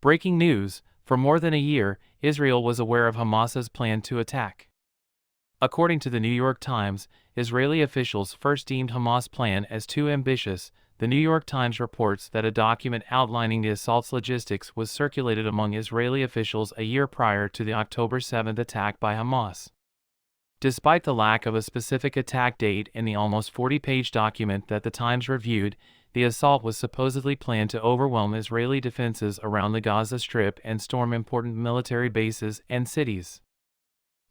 Breaking news: for more than a year, Israel was aware of Hamas's plan to attack. According to the New York Times, Israeli officials first deemed Hamas' plan as too ambitious. The New York Times reports that a document outlining the assault's logistics was circulated among Israeli officials a year prior to the October 7 attack by Hamas. Despite the lack of a specific attack date in the almost 40-page document that the Times reviewed, the assault was supposedly planned to overwhelm Israeli defenses around the Gaza Strip and storm important military bases and cities.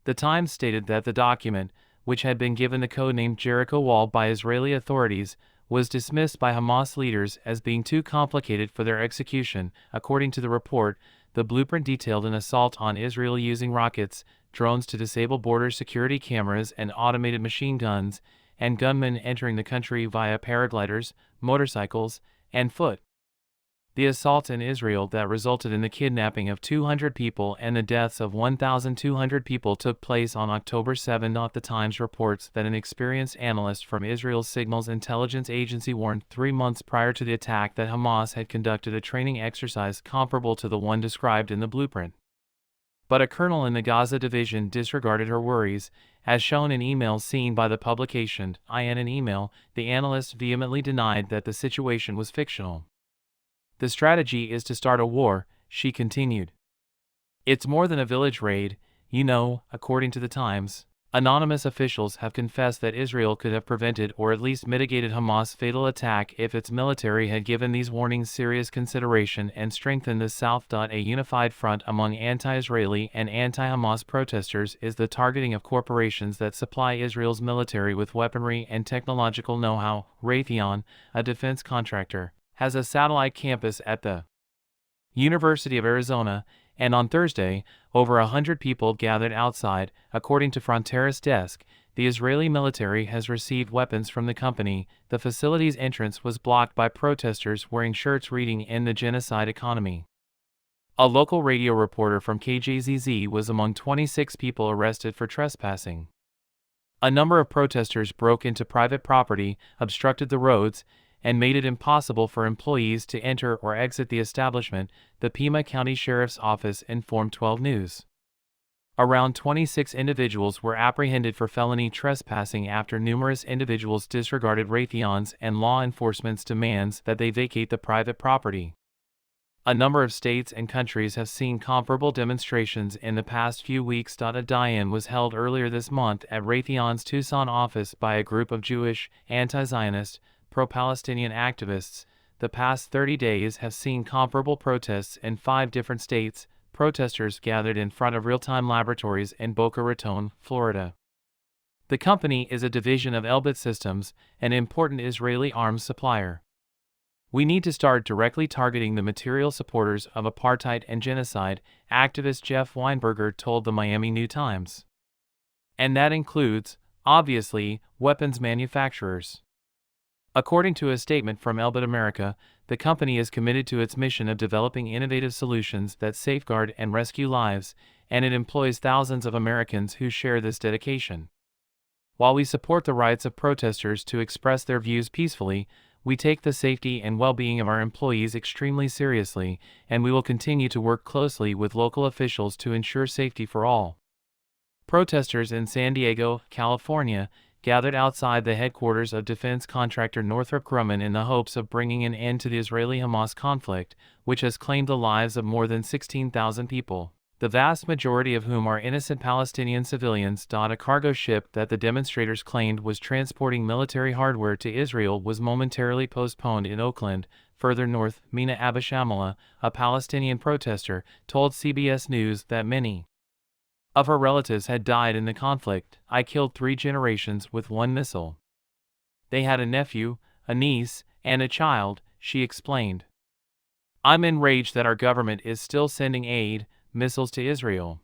The Times stated that the document, which had been given the codename Jericho Wall by Israeli authorities, was dismissed by Hamas leaders as being too complicated for their execution. According to the report, the blueprint detailed an assault on Israel using rockets, drones to disable border security cameras and automated machine guns, and gunmen entering the country via paragliders, motorcycles, and foot. The assault in Israel that resulted in the kidnapping of 200 people and the deaths of 1,200 people took place on October 7. The Times reports that an experienced analyst from Israel's Signals Intelligence Agency warned 3 months prior to the attack that Hamas had conducted a training exercise comparable to the one described in the blueprint. But a colonel in the Gaza division disregarded her worries, as shown in emails seen by the publication. In an email, the analyst vehemently denied that the situation was fictional. "The strategy is to start a war," she continued. "It's more than a village raid, according to the Times. Anonymous officials have confessed that Israel could have prevented or at least mitigated Hamas' fatal attack if its military had given these warnings serious consideration and strengthened the South. A unified front among anti-Israeli and anti-Hamas protesters is the targeting of corporations that supply Israel's military with weaponry and technological know-how. Raytheon, a defense contractor, has a satellite campus at the University of Arizona, and on Thursday, over 100 people gathered outside. According to Frontiers Desk, the Israeli military has received weapons from the company. The facility's entrance was blocked by protesters wearing shirts reading "End the Genocide Economy." A local radio reporter from KJZZ was among 26 people arrested for trespassing. A number of protesters broke into private property, obstructed the roads, and made it impossible for employees to enter or exit the establishment, the Pima County Sheriff's Office informed 12 News. Around 26 individuals were apprehended for felony trespassing after numerous individuals disregarded Raytheon's and law enforcement's demands that they vacate the private property. A number of states and countries have seen comparable demonstrations in the past few weeks. A die-in was held earlier this month at Raytheon's Tucson office by a group of Jewish, anti-Zionist, pro-Palestinian activists. The past 30 days have seen comparable protests in 5 different states. Protesters gathered in front of Real-Time Laboratories in Boca Raton, Florida. The company is a division of Elbit Systems, an important Israeli arms supplier. "We need to start directly targeting the material supporters of apartheid and genocide," activist Jeff Weinberger told the Miami New Times. "And that includes, obviously, weapons manufacturers." According to a statement from Elbit America, the company is committed to its mission of developing innovative solutions that safeguard and rescue lives, and it employs thousands of Americans who share this dedication. "While we support the rights of protesters to express their views peacefully, we take the safety and well-being of our employees extremely seriously, and we will continue to work closely with local officials to ensure safety for all." Protesters in San Diego, California, gathered outside the headquarters of defense contractor Northrop Grumman in the hopes of bringing an end to the Israeli-Hamas conflict, which has claimed the lives of more than 16,000 people, the vast majority of whom are innocent Palestinian civilians. A cargo ship that the demonstrators claimed was transporting military hardware to Israel was momentarily postponed in Oakland, further north. Mina Abishamala, a Palestinian protester, told CBS News that many of her relatives had died in the conflict. "I killed 3 generations with one missile. They had a nephew, a niece, and a child," she explained. "I'm enraged that our government is still sending aid, missiles to Israel."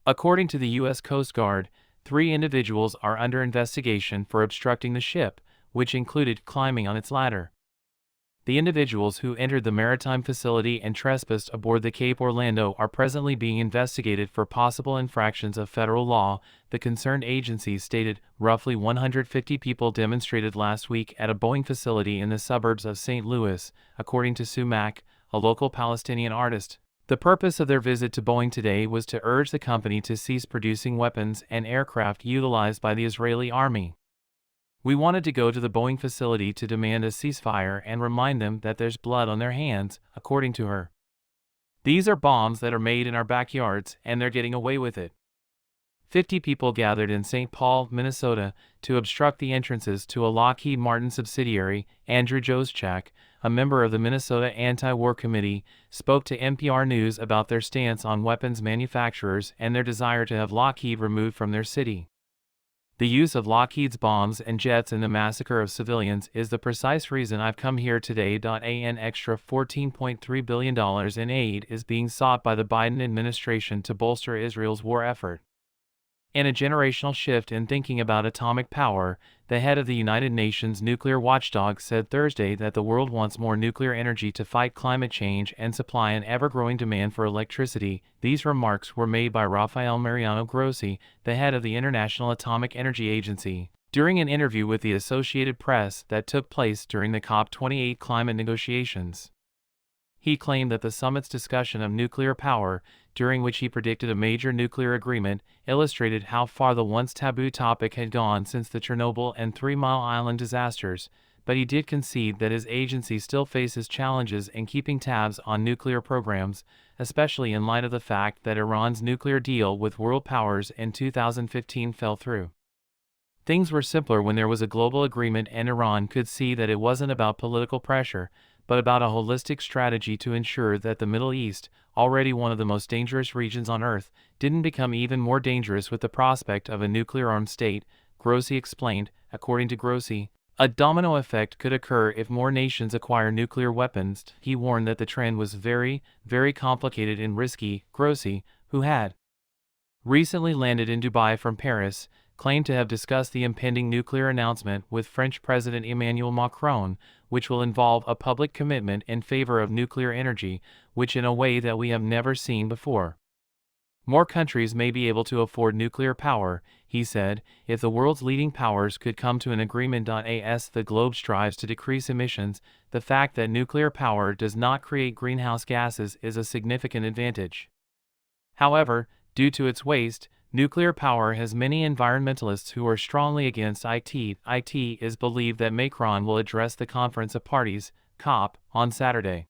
According to the U.S. Coast Guard, 3 individuals are under investigation for obstructing the ship, which included climbing on its ladder. The individuals who entered the maritime facility and trespassed aboard the Cape Orlando are presently being investigated for possible infractions of federal law, the concerned agency stated. Roughly 150 people demonstrated last week at a Boeing facility in the suburbs of St. Louis, according to Sumac, a local Palestinian artist. The purpose of their visit to Boeing today was to urge the company to cease producing weapons and aircraft utilized by the Israeli army. We wanted to go to the Boeing facility to demand a ceasefire and remind them that there's blood on their hands, according to her. These are bombs that are made in our backyards, and they're getting away with it. 50 people gathered in St. Paul, Minnesota, to obstruct the entrances to a Lockheed Martin subsidiary. Andrew Joschak, a member of the Minnesota Anti-War Committee, spoke to NPR News about their stance on weapons manufacturers and their desire to have Lockheed removed from their city. The use of Lockheed's bombs and jets in the massacre of civilians is the precise reason I've come here today. An extra $14.3 billion in aid is being sought by the Biden administration to bolster Israel's war effort. In a generational shift in thinking about atomic power, the head of the United Nations nuclear watchdog said Thursday that the world wants more nuclear energy to fight climate change and supply an ever-growing demand for electricity. These remarks were made by Rafael Mariano Grossi, the head of the International Atomic Energy Agency, during an interview with the Associated Press that took place during the COP28 climate negotiations. He claimed that the summit's discussion of nuclear power, during which he predicted a major nuclear agreement, illustrated how far the once taboo topic had gone since the Chernobyl and 3 Mile Island disasters, but he did concede that his agency still faces challenges in keeping tabs on nuclear programs, especially in light of the fact that Iran's nuclear deal with world powers in 2015 fell through. Things were simpler when there was a global agreement and Iran could see that it wasn't about political pressure, but about a holistic strategy to ensure that the Middle East, already one of the most dangerous regions on Earth, didn't become even more dangerous with the prospect of a nuclear-armed state, Grossi explained. According to Grossi, a domino effect could occur if more nations acquire nuclear weapons. He warned that the trend was very, very complicated and risky. Grossi, who had recently landed in Dubai from Paris, claimed to have discussed the impending nuclear announcement with French President Emmanuel Macron, which will involve a public commitment in favor of nuclear energy, which in a way that we have never seen before. More countries may be able to afford nuclear power, he said, if the world's leading powers could come to an agreement. As the globe strives to decrease emissions, the fact that nuclear power does not create greenhouse gases is a significant advantage. However, due to its waste, nuclear power has many environmentalists who are strongly against it. It is believed that Macron will address the Conference of Parties, COP, on Saturday.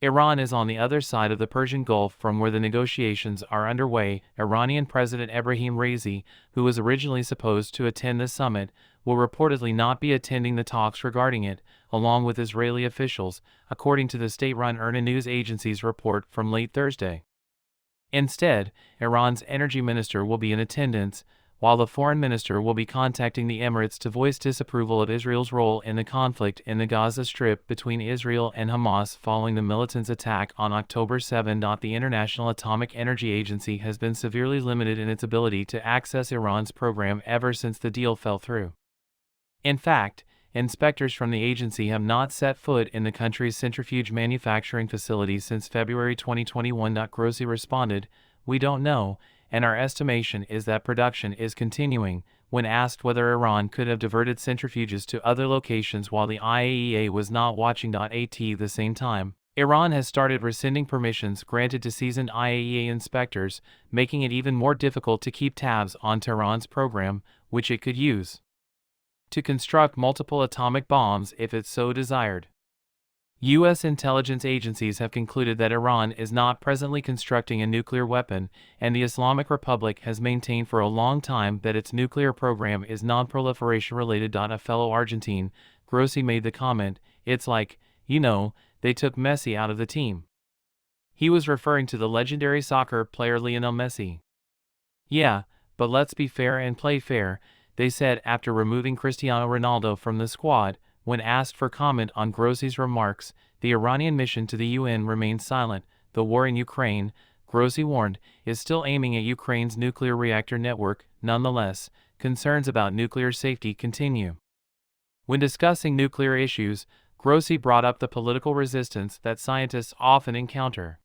Iran is on the other side of the Persian Gulf from where the negotiations are underway. Iranian President Ebrahim Raisi, who was originally supposed to attend the summit, will reportedly not be attending the talks regarding it, along with Israeli officials, according to the state-run IRNA news agency's report from late Thursday. Instead, Iran's energy minister will be in attendance, while the foreign minister will be contacting the Emirates to voice disapproval of Israel's role in the conflict in the Gaza Strip between Israel and Hamas following the militants' attack on October 7. The International Atomic Energy Agency has been severely limited in its ability to access Iran's program ever since the deal fell through. In fact, inspectors from the agency have not set foot in the country's centrifuge manufacturing facility since February 2021. Grossi responded, "We don't know, and our estimation is that production is continuing." When asked whether Iran could have diverted centrifuges to other locations while the IAEA was not watching. At the same time, Iran has started rescinding permissions granted to seasoned IAEA inspectors, making it even more difficult to keep tabs on Tehran's program, which it could use to construct multiple atomic bombs if it so desired. U.S. intelligence agencies have concluded that Iran is not presently constructing a nuclear weapon, and the Islamic Republic has maintained for a long time that its nuclear program is non-proliferation related. A fellow Argentine, Grossi made the comment, "It's like, they took Messi out of the team." He was referring to the legendary soccer player Lionel Messi. "Yeah, but let's be fair and play fair," they said after removing Cristiano Ronaldo from the squad. When asked for comment on Grossi's remarks, the Iranian mission to the UN remained silent. The war in Ukraine, Grossi warned, is still aiming at Ukraine's nuclear reactor network. Nonetheless, concerns about nuclear safety continue. When discussing nuclear issues, Grossi brought up the political resistance that scientists often encounter.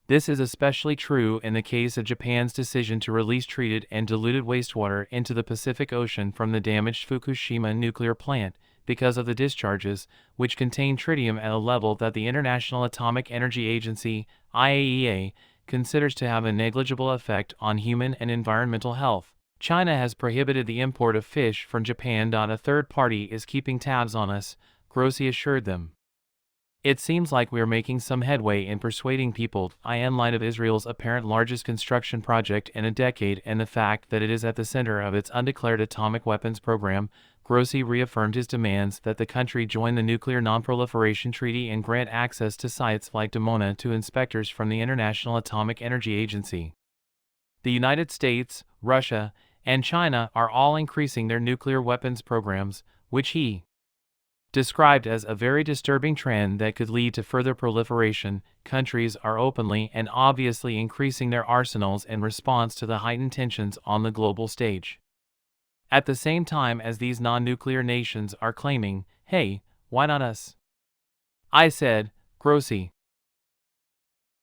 This is especially true in the case of Japan's decision to release treated and diluted wastewater into the Pacific Ocean from the damaged Fukushima nuclear plant. because of the discharges, which contain tritium at a level that the International Atomic Energy Agency, IAEA, considers to have a negligible effect on human and environmental health. China has prohibited the import of fish from Japan. A third party is keeping tabs on us, Grossi assured them. It seems like we are making some headway in persuading people, in light of Israel's apparent largest construction project in a decade and the fact that it is at the center of its undeclared atomic weapons program. Grossi reaffirmed his demands that the country join the Nuclear Non-Proliferation Treaty and grant access to sites like Dimona to inspectors from the International Atomic Energy Agency. The United States, Russia, and China are all increasing their nuclear weapons programs, which he described as a very disturbing trend that could lead to further proliferation. Countries are openly and obviously increasing their arsenals in response to the heightened tensions on the global stage. At the same time as these non-nuclear nations are claiming, hey, why not us? I said, Grossi.